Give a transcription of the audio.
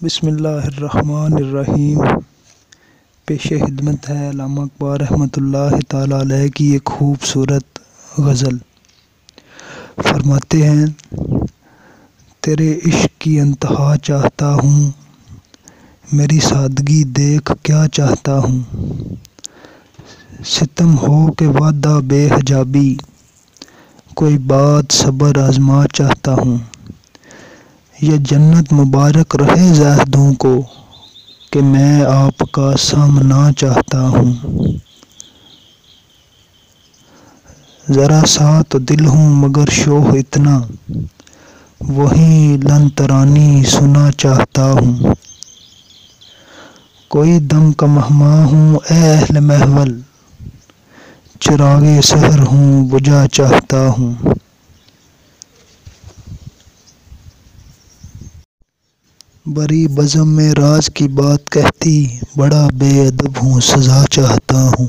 بسم اللہ الرحمن الرحیم۔ پیش خدمت ہے علامہ اقبال رحمۃ اللہ تعالیٰ علیہ کی ایک خوبصورت غزل۔ فرماتے ہیں: تیرے عشق کی انتہا چاہتا ہوں، میری سادگی دیکھ کیا چاہتا ہوں۔ ستم ہو کہ وعدہ بے حجابی، کوئی بات صبر آزما چاہتا ہوں۔ یہ جنت مبارک رہے زاہدوں کو، کہ میں آپ کا سامنا چاہتا ہوں۔ ذرا سا تو دل ہوں مگر شوق اتنا، وہیں لن ترانی سنا چاہتا ہوں۔ کوئی دم کا مہماں ہوں اے اہل محول، چراغ سحر ہوں بجھا چاہتا ہوں۔ بری بزم میں راز کی بات کہتی، بڑا بے ادب ہوں سزا چاہتا ہوں۔